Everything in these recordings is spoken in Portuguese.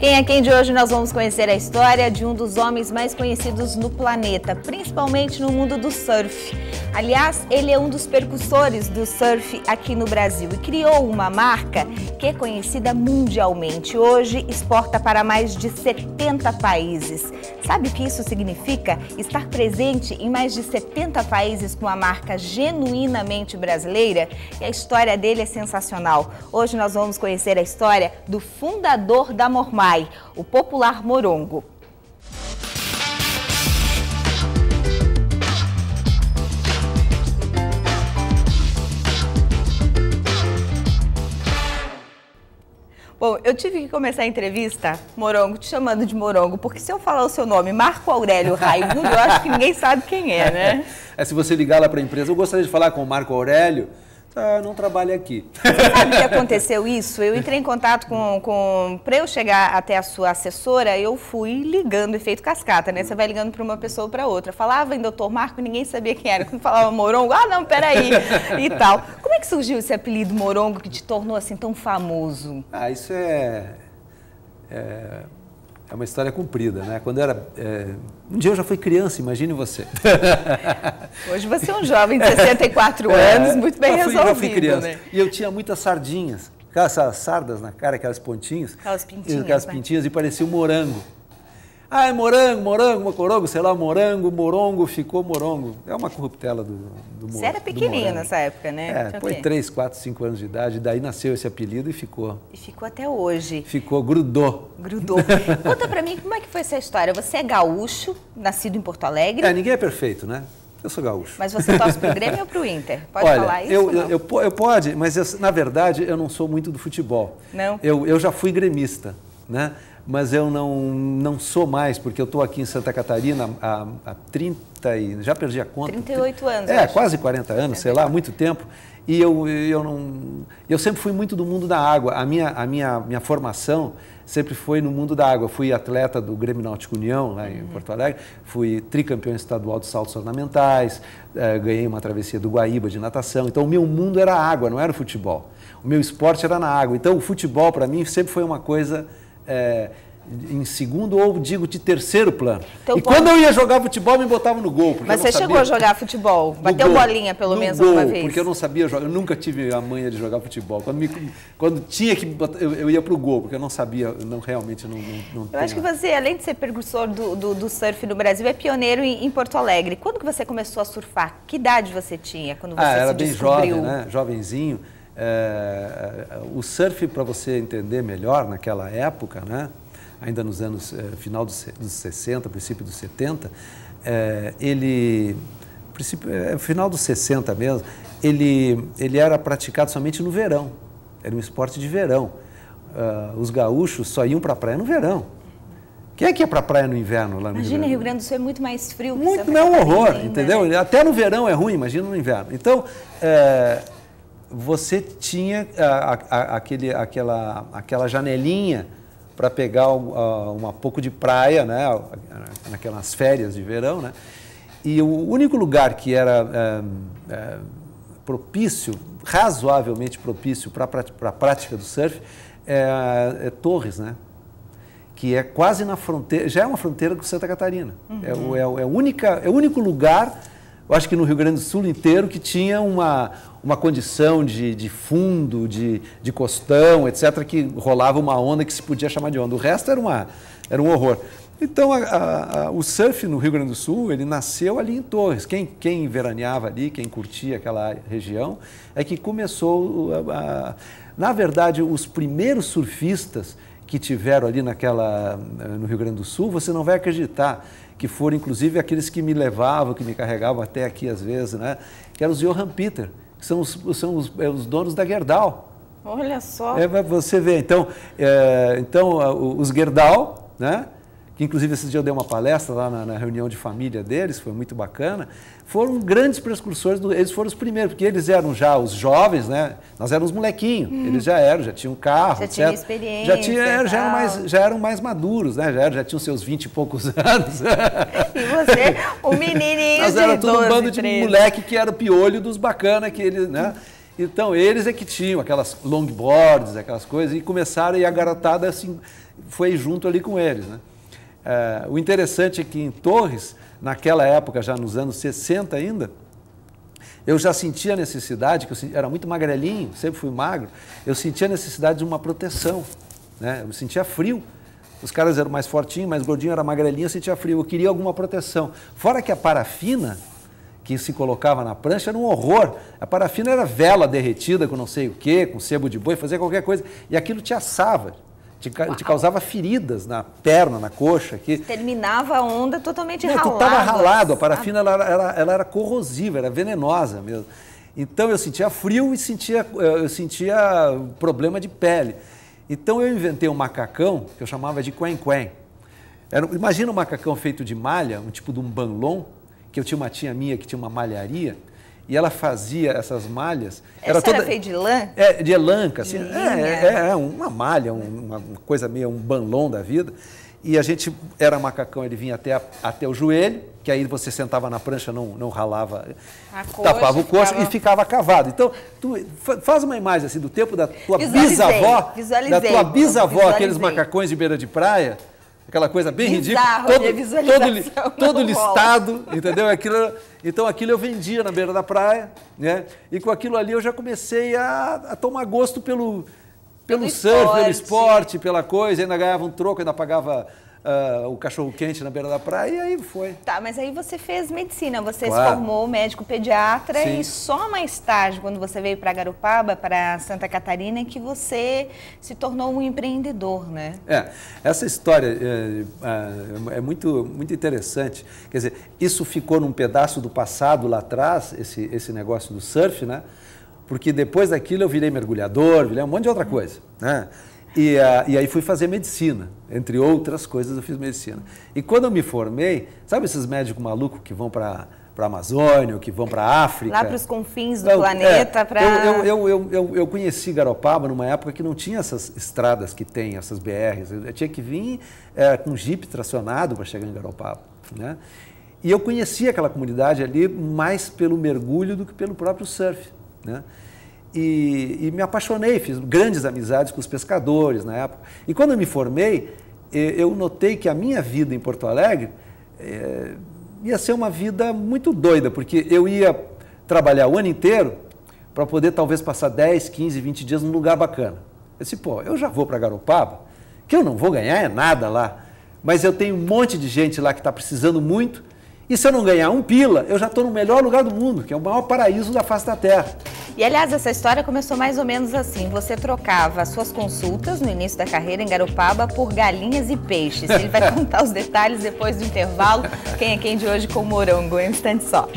Quem é quem de hoje nós vamos conhecer a história de um dos homens mais conhecidos no planeta, principalmente no mundo do surf. Aliás, ele é um dos precursores do surf aqui no Brasil e criou uma marca que é conhecida mundialmente. Hoje exporta para mais de 70 países. Sabe o que isso significa? Estar presente em mais de 70 países com a marca genuinamente brasileira? E a história dele é sensacional. Hoje nós vamos conhecer a história do fundador da Mormai, o popular morongo. Bom, eu tive que começar a entrevista, Morongo, te chamando de Morongo, porque se eu falar o seu nome, Marco Aurélio Raimundo, eu acho que ninguém sabe quem é, né? Se você ligar lá para a empresa, eu gostaria de falar com o Marco Aurélio. Não trabalha aqui. Você sabe que aconteceu isso? Eu entrei em contato para eu chegar até a sua assessora, eu fui ligando, efeito cascata, né? Você vai ligando para uma pessoa ou para outra. Falava em doutor Marco, ninguém sabia quem era. Quando falava Morongo, não, peraí, e tal. Como é que surgiu esse apelido Morongo que te tornou assim tão famoso? Isso é uma história comprida, né? Quando eu era... um dia eu já fui criança, imagine você. Hoje você é um jovem de 64 anos, muito bem resolvido, já fui criança. Né? E eu tinha muitas sardinhas, aquelas sardas na cara, aquelas pontinhas. Aquelas pintinhas, aquelas pintinhas, e parecia um morango. É morango, mocorongo, sei lá, morongo, ficou morongo. É uma corruptela do morango. Você era pequenininho nessa época, né? Foi 3, 4, 5 anos de idade, daí nasceu esse apelido e ficou. E ficou até hoje. Ficou, grudou. Grudou. Conta pra mim, como é que foi essa história? Você é gaúcho, nascido em Porto Alegre? Ninguém é perfeito, né? Eu sou gaúcho. Mas você torce pro Grêmio ou pro Inter? Pode falar isso? Eu pode, mas na verdade eu não sou muito do futebol. Não? Eu já fui gremista, né? Mas eu não sou mais, porque eu estou aqui em Santa Catarina há 30 e... já perdi a conta. 38 anos, quase 40 anos, sei lá, há muito tempo. E eu sempre fui muito do mundo da água. A minha formação sempre foi no mundo da água. Fui atleta do Grêmio Náutico União, lá em Porto Alegre. Fui tricampeão estadual de saltos ornamentais. Ganhei uma travessia do Guaíba de natação. Então, o meu mundo era a água, não era o futebol. O meu esporte era na água. Então, o futebol, para mim, sempre foi uma coisa... em segundo ou digo de terceiro plano. Então, e quando eu ia jogar futebol, me botavam no gol. Mas você chegou a jogar futebol? Bateu bolinha pelo menos alguma vez? Porque eu não sabia jogar, eu nunca tive a manha de jogar futebol. Quando tinha que eu ia para o gol, porque eu não sabia, realmente não Eu acho que você, além de ser precursor do surf no Brasil, é pioneiro em Porto Alegre. Quando que você começou a surfar? Que idade você tinha quando você era se bem descobriu? Jovem, né? Jovenzinho. O surf, para você entender melhor, naquela época, né? Ainda nos anos, final dos 60, princípio dos 70, final dos 60 mesmo, ele era praticado somente no verão, era um esporte de verão. Os gaúchos só iam para a praia no verão. Quem é que ia para a praia no inverno? Lá no Imagina, Rio Grande do Sul é muito mais frio que Santa Catarina. É um horror, entendeu? Né? Até no verão é ruim, imagina no inverno. Então, você tinha aquela janelinha para pegar um pouco de praia, né, naquelas férias de verão, né, e o único lugar que era propício, razoavelmente propício para a prática do surf é Torres, né, que é quase na fronteira, já é uma fronteira com Santa Catarina. É o único lugar, eu acho que no Rio Grande do Sul inteiro, que tinha uma condição de fundo, de costão, etc., que rolava uma onda que se podia chamar de onda. O resto era um horror. Então, o surf no Rio Grande do Sul, ele nasceu ali em Torres. Quem veraneava ali, quem curtia aquela região, é que começou... Na verdade, os primeiros surfistas que tiveram ali no Rio Grande do Sul, você não vai acreditar, que foram inclusive aqueles que me levavam, que me carregavam até aqui às vezes, né? Que eram os Johann Peter, que são os donos da Gerdau. Olha só. Você vê, então os Gerdau, né? Que inclusive esse dia eu dei uma palestra lá na reunião de família deles, foi muito bacana, foram grandes precursores, eles foram os primeiros, porque eles eram já os jovens, né? Nós éramos molequinhos, eles já tinham carro, já etc. tinham experiência, já eram mais maduros, né? Já tinham seus 20 e poucos anos. E você, um menininho nós de 12, era tudo um bando 13. de moleque que era o piolho dos bacana, que eles, né? Então, eles é que tinham aquelas longboards, aquelas coisas, e começaram, e a garotada assim, foi junto ali com eles, né? O interessante é que em Torres, naquela época, já nos anos 60 ainda, eu já sentia a necessidade, que eu era muito magrelinho, sempre fui magro, eu sentia a necessidade de uma proteção, né? Eu sentia frio. Os caras eram mais fortinhos, mais gordinhos, eu era magrelinho, eu sentia frio, eu queria alguma proteção. Fora que a parafina que se colocava na prancha era um horror. A parafina era vela derretida com não sei o quê, com sebo de boi, fazia qualquer coisa. E aquilo te assava, te causava feridas na perna, na coxa. Aqui. Terminava a onda totalmente ralado. Tu estava ralado, a parafina ela era corrosiva, era venenosa mesmo. Então eu sentia frio e eu sentia problema de pele. Então eu inventei um macacão que eu chamava de quen-quen. Imagina um macacão feito de malha, um tipo de um banlon, que eu tinha uma tia minha que tinha uma malharia, e ela fazia essas malhas. Era feito de lã? De elanca, assim, uma malha, uma coisa meio, um banlon da vida. E a gente, era macacão, ele vinha até o joelho, que aí você sentava na prancha, não ralava, tapava o coxo e ficava cavado. Então, tu faz uma imagem assim do tempo da tua bisavó, aqueles macacões de beira de praia, aquela coisa bem ridícula, todo listado, entendeu? Então aquilo eu vendia na beira da praia, né? E com aquilo ali eu já comecei a tomar gosto pelo surf, pelo esporte, pela coisa, ainda ganhava um troco, ainda pagava o cachorro-quente na beira da praia, e aí foi. Tá, mas aí você fez medicina, você se formou médico pediatra. Sim. E só mais tarde, quando você veio para Garopaba, para Santa Catarina, que você se tornou um empreendedor, né? Essa história é muito, muito interessante. Quer dizer, isso ficou num pedaço do passado lá atrás, esse negócio do surf, né? Porque depois daquilo eu virei mergulhador, virei um monte de outra coisa, né? E aí fui fazer medicina, entre outras coisas eu fiz medicina. E quando eu me formei, sabe esses médicos malucos que vão para a Amazônia, ou que vão para a África? Lá para os confins do planeta. Eu conheci Garopaba numa época que não tinha essas estradas que tem, essas BRs. Eu tinha que vir com um jipe tracionado para chegar em Garopaba, né? E eu conheci aquela comunidade ali mais pelo mergulho do que pelo próprio surf, né? E me apaixonei, fiz grandes amizades com os pescadores na época. E quando eu me formei, eu notei que a minha vida em Porto Alegre ia ser uma vida muito doida, porque eu ia trabalhar o ano inteiro para poder talvez passar 10, 15, 20 dias num lugar bacana. Eu disse, eu já vou para Garopaba, que eu não vou ganhar nada lá, mas eu tenho um monte de gente lá que está precisando muito, e se eu não ganhar um pila, eu já estou no melhor lugar do mundo, que é o maior paraíso da face da Terra. E, aliás, essa história começou mais ou menos assim. Você trocava as suas consultas no início da carreira em Garopaba por galinhas e peixes. Ele vai contar os detalhes depois do intervalo. Quem é quem de hoje com o Morongo? Um instante só.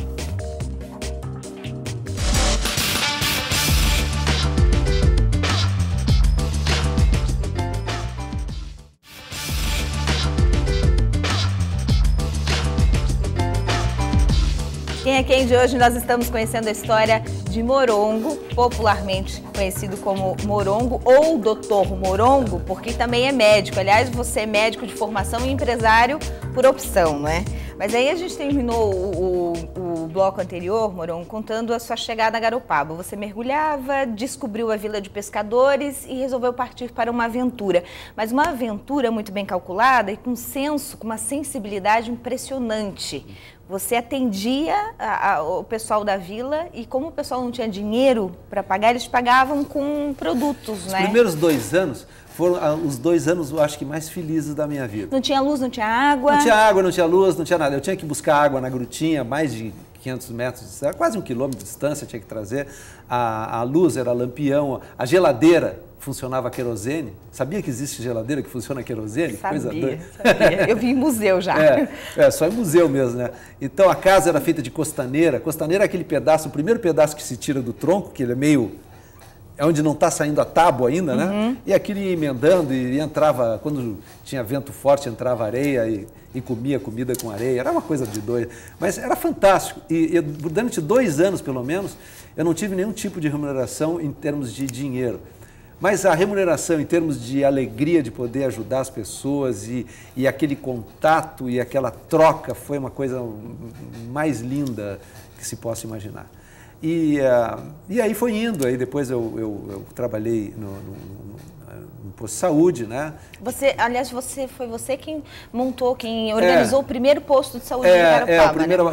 Quem é quem de hoje? Nós estamos conhecendo a história de Morongo, popularmente conhecido como Morongo ou Doutor Morongo, porque também é médico. Aliás, você é médico de formação e empresário por opção, não é? Mas aí a gente terminou o bloco anterior, Morongo, contando a sua chegada a Garopaba. Você mergulhava, descobriu a vila de pescadores e resolveu partir para uma aventura. Mas uma aventura muito bem calculada e com senso, com uma sensibilidade impressionante. Você atendia o pessoal da vila e como o pessoal não tinha dinheiro para pagar, eles pagavam com produtos, né? Os primeiros 2 anos foram os 2 anos, eu acho que mais felizes da minha vida. Não tinha luz, não tinha água? Não tinha água, não tinha luz, não tinha nada. Eu tinha que buscar água na grutinha, mais de 500 metros, quase 1 quilômetro de distância, tinha que trazer. A luz era lampião, a geladeira funcionava a querosene. Sabia que existe geladeira que funciona a querosene? Sabia. Eu vi em museu já. Só em museu mesmo, né? Então a casa era feita de costaneira. Costaneira é aquele pedaço, o primeiro pedaço que se tira do tronco, que ele é meio... É onde não está saindo a tábua ainda, né? E aquilo ia emendando e entrava, quando tinha vento forte, entrava areia e comia comida com areia. Era uma coisa de doido. Mas era fantástico. E durante 2 anos, pelo menos, eu não tive nenhum tipo de remuneração em termos de dinheiro. Mas a remuneração em termos de alegria de poder ajudar as pessoas e aquele contato e aquela troca foi uma coisa mais linda que se possa imaginar. E aí foi indo, aí depois eu trabalhei no posto de saúde, né? Aliás, foi você quem montou, quem organizou o primeiro posto de saúde em Garopaba, a primeira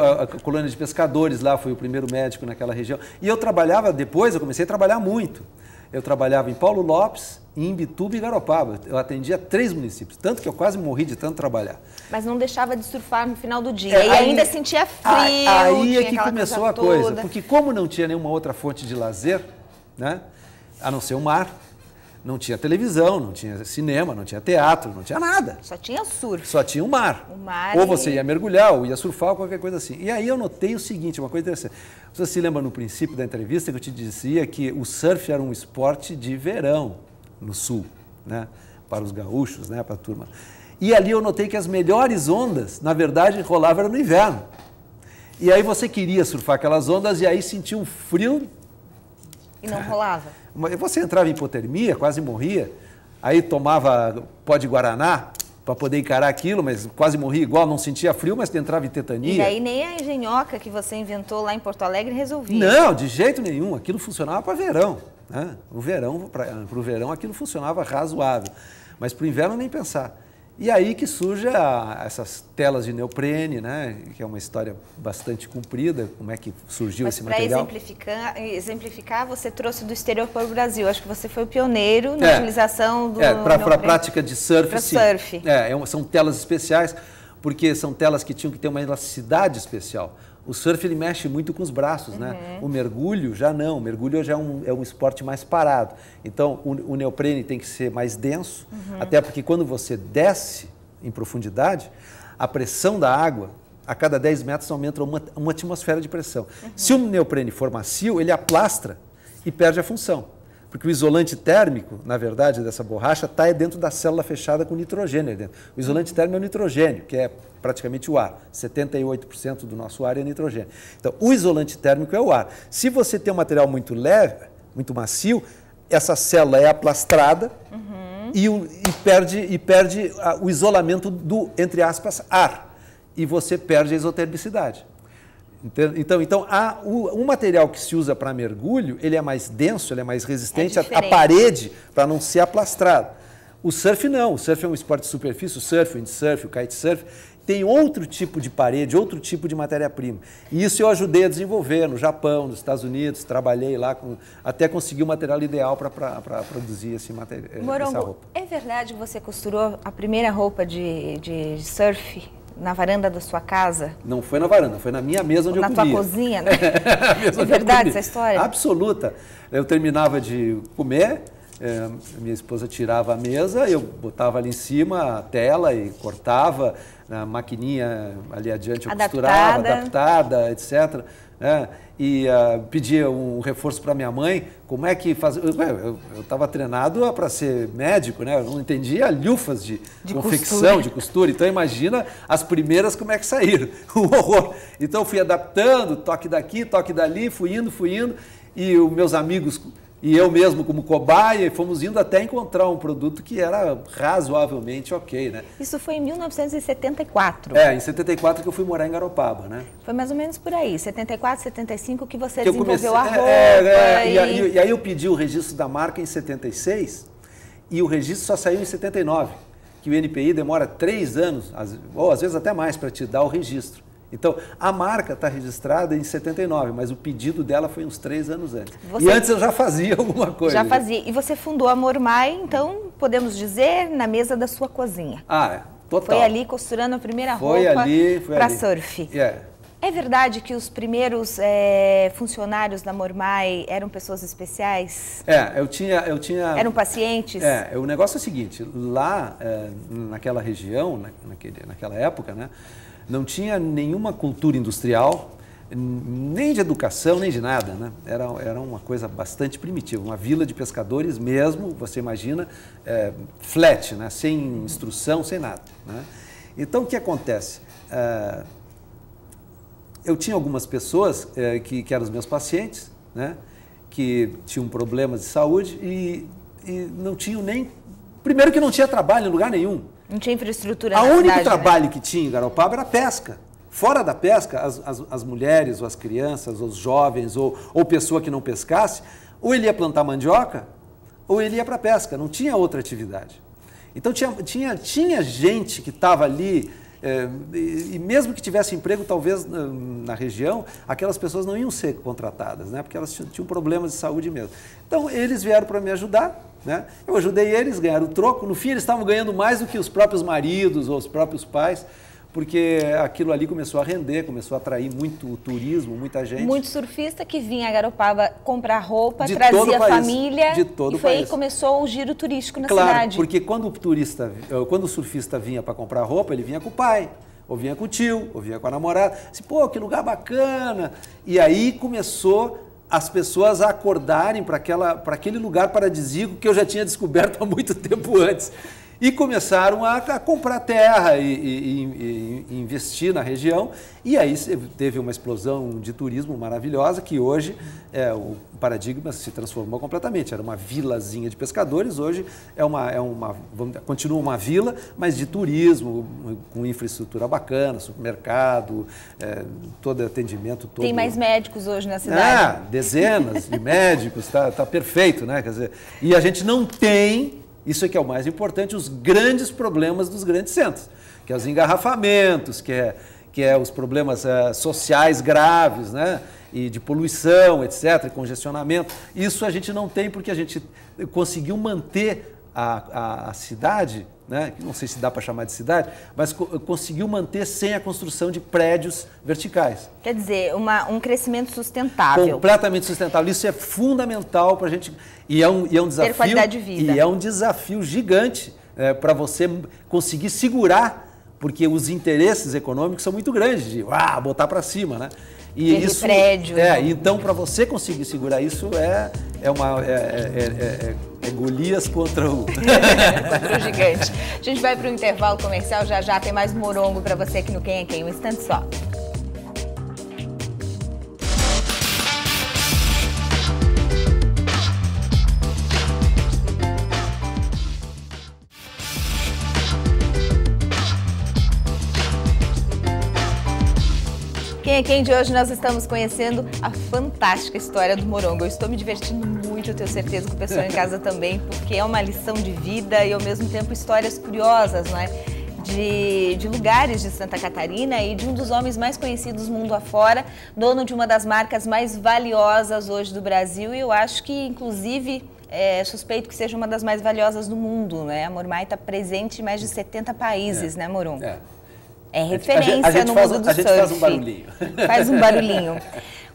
colônia de pescadores lá, fui o primeiro médico naquela região. E eu trabalhava, depois eu comecei a trabalhar muito. Eu trabalhava em Paulo Lopes, em Imbituba e Garopaba. Eu atendia 3 municípios, tanto que eu quase morri de tanto trabalhar. Mas não deixava de surfar no final do dia. E ainda sentia frio. Aí é que começou a coisa. Porque como não tinha nenhuma outra fonte de lazer, né, a não ser o mar, não tinha televisão, não tinha cinema, não tinha teatro, não tinha nada. Só tinha surf. Só tinha o mar. Ou você ia mergulhar, ou ia surfar, ou qualquer coisa assim. E aí eu notei o seguinte, uma coisa interessante. Você se lembra no princípio da entrevista que eu te dizia que o surf era um esporte de verão no sul, né? Para os gaúchos, né? Para a turma. E ali eu notei que as melhores ondas, na verdade, rolavam no inverno. E aí você queria surfar aquelas ondas e aí sentia um frio. E não rolava. Você entrava em hipotermia, quase morria, aí tomava pó de guaraná para poder encarar aquilo, mas quase morria igual, não sentia frio, mas entrava em tetania. E aí nem a engenhoca que você inventou lá em Porto Alegre resolvia. Não, de jeito nenhum, aquilo funcionava para verão, né? Para o verão aquilo funcionava razoável, mas para o inverno nem pensar. E aí que surge essas telas de neoprene, né? Que é uma história bastante comprida, como é que surgiu esse material. Para exemplificar, você trouxe do exterior para o Brasil. Acho que você foi o pioneiro na utilização do para a prática de surf, pra sim. Surf. São telas especiais, porque são telas que tinham que ter uma elasticidade especial. O surf ele mexe muito com os braços, né? O mergulho já não, o mergulho já é um esporte mais parado. Então o neoprene tem que ser mais denso, até porque quando você desce em profundidade, a pressão da água, a cada 10 metros aumenta uma atmosfera de pressão. Se o neoprene for macio, ele aplastra e perde a função. Porque o isolante térmico, na verdade, dessa borracha, está dentro da célula fechada com nitrogênio dentro. O isolante térmico é o nitrogênio, que é praticamente o ar. 78% do nosso ar é nitrogênio. Então, o isolante térmico é o ar. Se você tem um material muito leve, muito macio, essa célula é aplastrada e perde o isolamento do, entre aspas, ar. E você perde a isotermicidade. Então o material que se usa para mergulho, ele é mais denso, ele é mais resistente à parede para não ser aplastrado. O surf não, o surf é um esporte de superfície, o surf, o windsurf, o kitesurf, tem outro tipo de parede, outro tipo de matéria-prima. E isso eu ajudei a desenvolver no Japão, nos Estados Unidos, trabalhei lá até conseguir o material ideal para produzir essa roupa. É verdade que você costurou a primeira roupa de surf na varanda da sua casa? Não foi na varanda, foi na minha mesa onde eu comia. Na tua cozinha, né? É verdade essa história? Absoluta. Eu terminava de comer, minha esposa tirava a mesa, eu botava ali em cima a tela e cortava, na maquininha ali adiante eu costurava, adaptada, etc. E pedia um reforço para minha mãe, como é que faz... Eu estava treinado para ser médico, né? Eu não entendia lhufas de confecção, de costura. Então imagina as primeiras como é que saíram, um horror. Então eu fui adaptando, toque daqui, toque dali, fui indo, e os meus amigos e eu mesmo como cobaia, e fomos indo até encontrar um produto que era razoavelmente ok, né? Isso foi em 1974? Em 74 que eu fui morar em Garopaba, né? Foi mais ou menos por aí, 74, 75 que você desenvolveu a roupa. E aí eu pedi o registro da marca em 76 e o registro só saiu em 79, que o INPI demora 3 anos, ou às vezes até mais, para te dar o registro. Então, a marca está registrada em 79, mas o pedido dela foi uns 3 anos antes. E antes eu já fazia alguma coisa. Já fazia. E você fundou a Mormai, então, podemos dizer, na mesa da sua cozinha. Total. Foi ali costurando a primeira roupa para surf. É verdade que os primeiros funcionários da Mormai eram pessoas especiais? Eu tinha... Eram pacientes? O negócio é o seguinte, lá naquela região, naquela época, né? Não tinha nenhuma cultura industrial, nem de educação, nem de nada, né? Era uma coisa bastante primitiva, uma vila de pescadores mesmo, você imagina, flat, né? Sem instrução, sem nada, né? Então, o que acontece? Eu tinha algumas pessoas que eram os meus pacientes, né? Que tinham problemas de saúde e não tinham nem... Primeiro que não tinha trabalho em lugar nenhum. Não tinha infraestrutura O na único cidade, trabalho né? que tinha em Garopaba era pesca. Fora da pesca, as mulheres, ou as crianças, os jovens, ou pessoa que não pescasse, ou ele ia plantar mandioca, ou ele ia para a pesca, não tinha outra atividade. Então tinha gente que estava ali, e mesmo que tivesse emprego, talvez na região, aquelas pessoas não iam ser contratadas, né? Porque elas tinham problemas de saúde mesmo. Então eles vieram para me ajudar, né? Eu ajudei eles, ganharam o troco. No fim eles estavam ganhando mais do que os próprios maridos ou os próprios pais, porque aquilo ali começou a render, começou a atrair muito turismo, muita gente. Muito surfista que vinha a Garopaba comprar roupa, trazia a família, de todo e foi o aí país. que começou o giro turístico na claro, cidade. Porque quando o surfista vinha para comprar roupa, ele vinha com o pai, ou vinha com o tio, ou vinha com a namorada. Assim, pô, que lugar bacana! E aí começou as pessoas a acordarem para aquele lugar paradisíaco que eu já tinha descoberto há muito tempo antes. E começaram a comprar terra e investir na região. E aí teve uma explosão de turismo maravilhosa, que hoje o paradigma se transformou completamente. Era uma vilazinha de pescadores, hoje continua uma vila, mas de turismo, com infraestrutura bacana, supermercado, todo atendimento. Tem mais médicos hoje na cidade. Dezenas de médicos, tá perfeito, né? Quer dizer, e a gente não tem... Isso é que é o mais importante, os grandes problemas dos grandes centros, que é os engarrafamentos, que é os problemas sociais graves, né? E de poluição, etc., congestionamento. Isso a gente não tem porque a gente conseguiu manter a cidade, né? Não sei se dá para chamar de cidade, mas conseguiu manter sem a construção de prédios verticais. Quer dizer, um crescimento sustentável. Completamente sustentável. Isso é fundamental para a gente... E é um desafio, ter qualidade de vida. E é um desafio gigante para você conseguir segurar, porque os interesses econômicos são muito grandes, de botar para cima, né? E isso, prédio. Então, para você conseguir segurar isso, é Golias contra o... contra o gigante. A gente vai para o intervalo comercial, já tem mais morongo para você aqui no Quem é Quem, um instante só. Quem é Quem de hoje nós estamos conhecendo a fantástica história do morongo. Eu estou me divertindo muito, eu tenho certeza que o pessoal em casa também, porque é uma lição de vida e ao mesmo tempo histórias curiosas, não é? De lugares de Santa Catarina e de um dos homens mais conhecidos mundo afora, dono de uma das marcas mais valiosas hoje do Brasil, e eu acho que inclusive suspeito que seja uma das mais valiosas do mundo, né? A Mormaii está presente em mais de 70 países, né, Morongo? É referência no mundo do surf. A gente faz um barulhinho. Faz um barulhinho.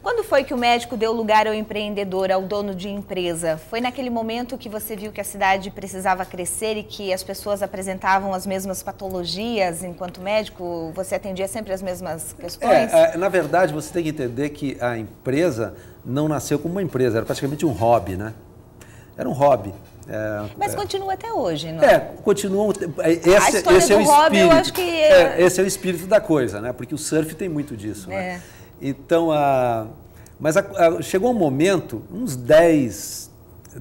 Quando foi que o médico deu lugar ao empreendedor, ao dono de empresa? Foi naquele momento que você viu que a cidade precisava crescer e que as pessoas apresentavam as mesmas patologias? Enquanto médico, você atendia sempre as mesmas questões? Na verdade, você tem que entender que a empresa não nasceu como uma empresa, era praticamente um hobby, né? Era um hobby. Mas continua até hoje, não é? Continua. Esse é o hobby, eu acho que... esse é o espírito da coisa, né? Porque o surf tem muito disso, né? Então, chegou um momento, uns 10,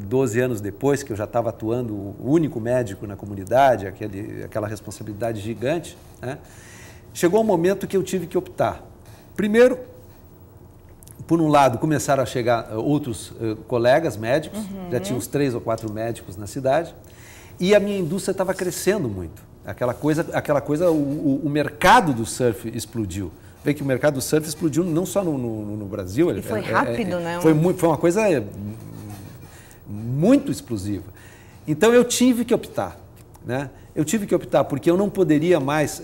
12 anos depois, que eu já estava atuando o único médico na comunidade, aquela responsabilidade gigante, né? Chegou um momento que eu tive que optar. Primeiro, por um lado, começaram a chegar outros colegas médicos, já tinha uns 3 ou 4 médicos na cidade, e a minha indústria estava crescendo muito. Aquela coisa, o mercado do surf explodiu. Vê que o mercado do surf explodiu não só no Brasil. E foi rápido, né? Foi uma coisa muito explosiva. Então eu tive que optar, né? Eu tive que optar porque eu não poderia mais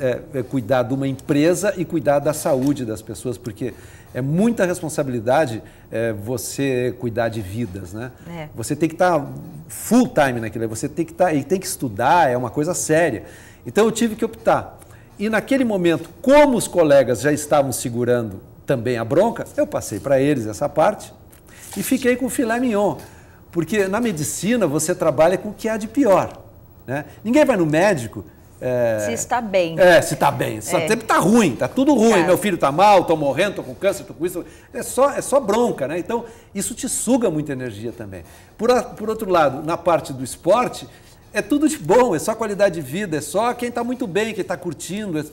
cuidar de uma empresa e cuidar da saúde das pessoas, porque é muita responsabilidade você cuidar de vidas, né? Você tem que estar full time naquilo, você tem que estar e tem que estudar, é uma coisa séria. Então eu tive que optar. E naquele momento, como os colegas já estavam segurando também a bronca, eu passei para eles essa parte e fiquei com o filé mignon. Porque na medicina você trabalha com o que há de pior, né? Ninguém vai no médico... se está bem. Se está bem. Sempre está ruim, está tudo ruim. Meu filho está mal, estou morrendo, estou com câncer, estou com isso. É só bronca, né? Então, isso te suga muita energia também. Por outro lado, na parte do esporte, É tudo de bom, é só qualidade de vida, é só quem está muito bem, quem está curtindo.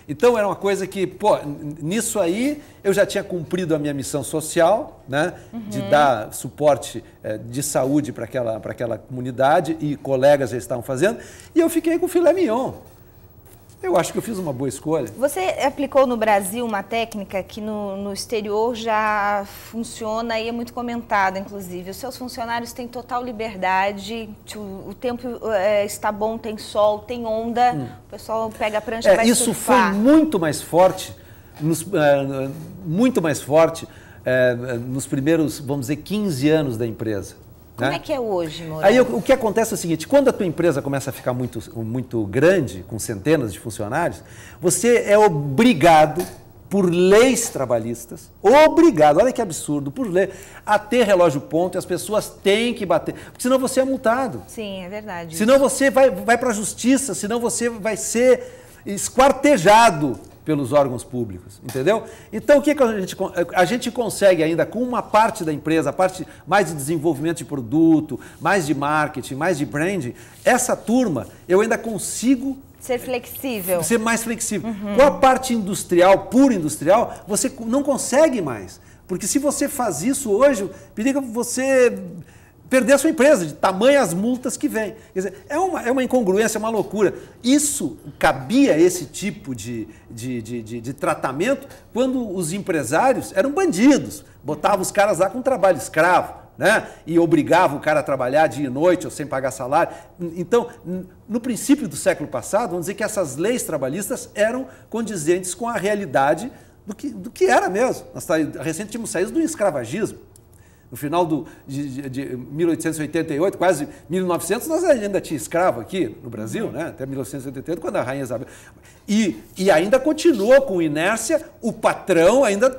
Então era uma coisa que, pô, nisso aí eu já tinha cumprido a minha missão social, né? De dar suporte de saúde para aquela comunidade, e colegas já estavam fazendo, e eu fiquei com o filé mignon. Eu acho que eu fiz uma boa escolha. Você aplicou no Brasil uma técnica que no exterior já funciona e é muito comentada, inclusive. Os seus funcionários têm total liberdade, o tempo está bom, tem sol, tem onda, o pessoal pega a prancha e vai isso surfar. Foi muito mais forte, nos primeiros, vamos dizer, 15 anos da empresa. Como é que é hoje, Mourão? Aí o que acontece é o seguinte, quando a tua empresa começa a ficar muito grande, com centenas de funcionários, você é obrigado, por leis trabalhistas, obrigado, olha que absurdo, por lei, a ter relógio ponto, e as pessoas têm que bater, porque senão você é multado. Sim, é verdade. Senão você vai para a justiça, senão você vai ser esquartejado pelos órgãos públicos, entendeu? Então, o que a gente consegue ainda com uma parte da empresa, a parte mais de desenvolvimento de produto, mais de marketing, mais de branding, essa turma eu ainda consigo ser flexível. Ser mais flexível. Com a parte industrial, pura industrial, você não consegue mais. Porque se você faz isso hoje, periga você perder a sua empresa, de tamanhas multas que vem. Quer dizer, é uma incongruência, é uma loucura. Isso cabia esse tipo de tratamento quando os empresários eram bandidos, botavam os caras lá com trabalho escravo, né? E obrigavam o cara a trabalhar dia e noite ou sem pagar salário. Então, no princípio do século passado, vamos dizer que essas leis trabalhistas eram condizentes com a realidade do que era mesmo. Nós recente tínhamos saído do escravagismo. No final de 1888, quase 1900, nós ainda tínhamos escravo aqui no Brasil, né? Até 1988, quando a Rainha Isabel... E ainda continuou com inércia, o patrão ainda...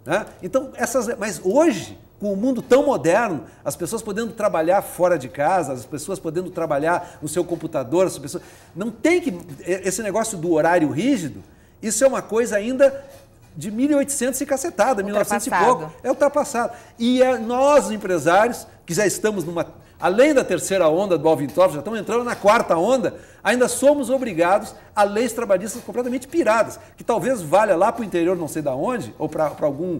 Né? Então, mas hoje, com o mundo tão moderno, as pessoas podendo trabalhar fora de casa, as pessoas podendo trabalhar no seu computador, as pessoas... Não tem que... Esse negócio do horário rígido, isso é uma coisa ainda... de 1800 e cacetada, 1900 e pouco, é ultrapassado. E nós, empresários, que já estamos além da terceira onda do Alvin Toffler, já estamos entrando na quarta onda, ainda somos obrigados a leis trabalhistas completamente piradas, que talvez valha lá para o interior não sei de onde, ou para algum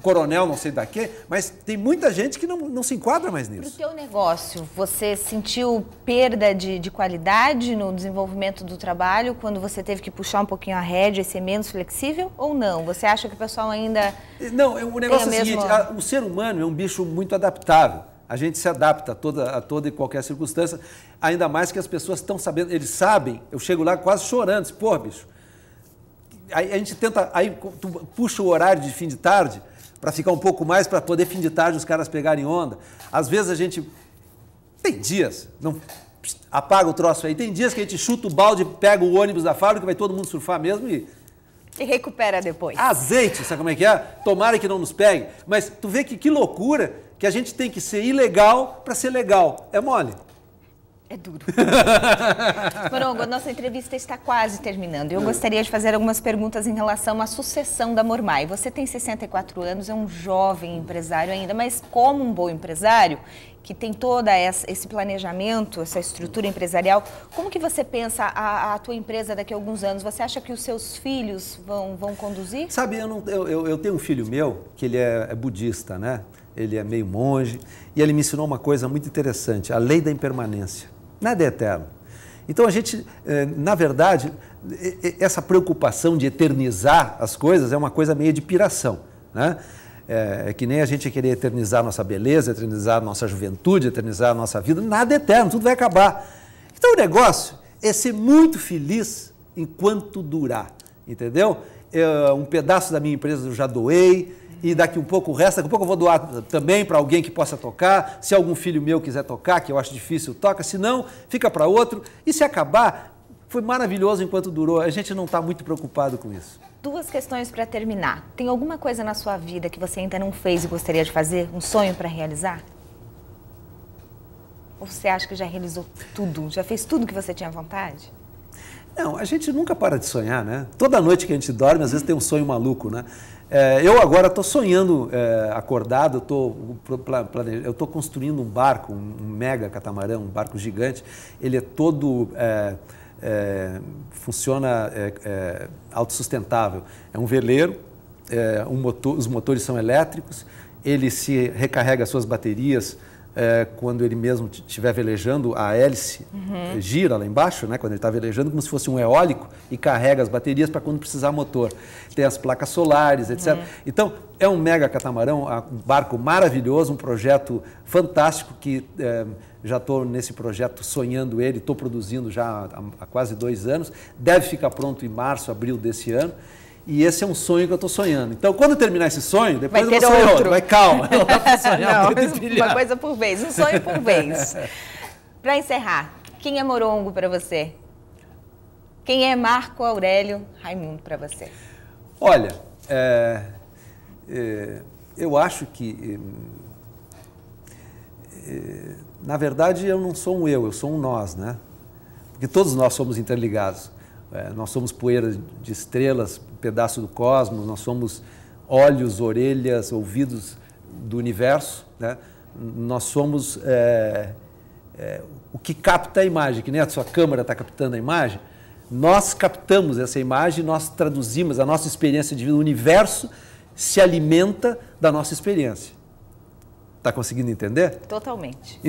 coronel não sei daqui, mas tem muita gente que não se enquadra mais nisso. Para o teu negócio, você sentiu perda de qualidade no desenvolvimento do trabalho quando você teve que puxar um pouquinho a rédea e ser menos flexível ou não? Você acha que o pessoal ainda... Não, o negócio é o seguinte, o ser humano é um bicho muito adaptável. A gente se adapta a toda e qualquer circunstância, ainda mais que as pessoas estão sabendo, eles sabem, eu chego lá quase chorando, pô, bicho, aí a gente tenta, aí tu puxa o horário de fim de tarde, para ficar um pouco mais, para poder fim de tarde os caras pegarem onda. Às vezes a gente... Tem dias, não apaga o troço aí, tem dias que a gente chuta o balde, pega o ônibus da fábrica, vai todo mundo surfar mesmo e recupera depois. Azeite, sabe como é que é? Tomara que não nos pegue. Mas tu vê que loucura que a gente tem que ser ilegal para ser legal. É mole. É duro. Morongo, a nossa entrevista está quase terminando. Eu gostaria de fazer algumas perguntas em relação à sucessão da Mormai. Você tem 64 anos, é um jovem empresário ainda, mas como um bom empresário, que tem todo esse planejamento, essa estrutura empresarial, como que você pensa a tua empresa daqui a alguns anos? Você acha que os seus filhos vão conduzir? Sabe, eu tenho um filho meu, que ele é budista, né? Ele é meio monge, e ele me ensinou uma coisa muito interessante, a lei da impermanência. Nada é eterno. Então a gente, na verdade, essa preocupação de eternizar as coisas é uma coisa meio de piração, né? É que nem a gente querer eternizar nossa beleza, eternizar nossa juventude, eternizar nossa vida. Nada é eterno, tudo vai acabar. Então o negócio é ser muito feliz enquanto durar, entendeu? Um pedaço da minha empresa eu já doei, e daqui um pouco o resto, daqui a pouco eu vou doar também para alguém que possa tocar. Se algum filho meu quiser tocar, que eu acho difícil, toca. Se não, fica para outro. E se acabar, foi maravilhoso enquanto durou. A gente não está muito preocupado com isso. 2 questões para terminar. Tem alguma coisa na sua vida que você ainda não fez e gostaria de fazer? Um sonho para realizar? Ou você acha que já realizou tudo? Já fez tudo que você tinha vontade? Não, a gente nunca para de sonhar, né? Toda noite que a gente dorme, às vezes tem um sonho maluco, né? Eu agora estou sonhando acordado, eu estou construindo um barco, um mega catamarã, um barco gigante. Ele é todo, funciona autossustentável. É um veleiro, os motores são elétricos, ele se recarrega as suas baterias quando ele mesmo estiver velejando, a hélice gira lá embaixo, né, quando ele está velejando, como se fosse um eólico, e carrega as baterias para quando precisar motor. Tem as placas solares, etc. Então, é um mega catamarão, um barco maravilhoso, um projeto fantástico que já estou nesse projeto sonhando ele, estou produzindo já há quase 2 anos, deve ficar pronto em março, abril desse ano. E esse é um sonho que eu estou sonhando. Então, quando terminar esse sonho, depois eu vou sonhar outro. Vai, calma. Não dá para sonhar uma coisa por vez, um sonho por vez. Para encerrar, quem é Morongo para você? Quem é Marco Aurélio Raimundo para você? Olha, eu acho que, na verdade, eu não sou um eu sou um nós, né? Porque todos nós somos interligados. Nós somos poeira de estrelas, pedaço do cosmos, nós somos olhos, orelhas, ouvidos do universo, né? Nós somos o que capta a imagem, que nem a sua câmera está captando a imagem, nós captamos essa imagem, nós traduzimos a nossa experiência de vida, o universo se alimenta da nossa experiência. Está conseguindo entender? Totalmente.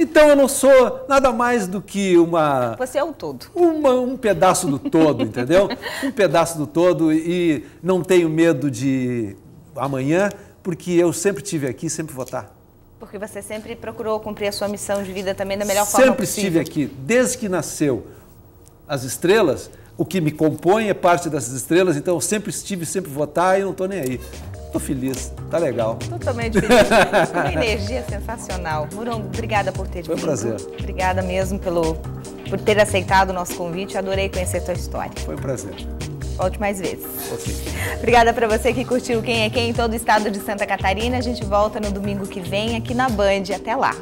Então eu não sou nada mais do que uma... Você é um todo. Um pedaço do todo, entendeu? Um pedaço do todo, e não tenho medo de amanhã, porque eu sempre estive aqui, sempre vou estar. Porque você sempre procurou cumprir a sua missão de vida também da melhor forma possível. Sempre estive aqui, desde que nasceu as estrelas, o que me compõe é parte dessas estrelas, então eu sempre estive, sempre vou estar e não estou nem aí. Estou feliz, tá legal. Totalmente feliz. Uma energia sensacional. Morongo, obrigada por ter vindo. Foi um prazer. Obrigada mesmo por ter aceitado o nosso convite. Adorei conhecer a tua história. Foi um prazer. Volte mais vezes. Okay. Obrigada para você que curtiu Quem é Quem em todo o estado de Santa Catarina. A gente volta no domingo que vem aqui na Band. Até lá.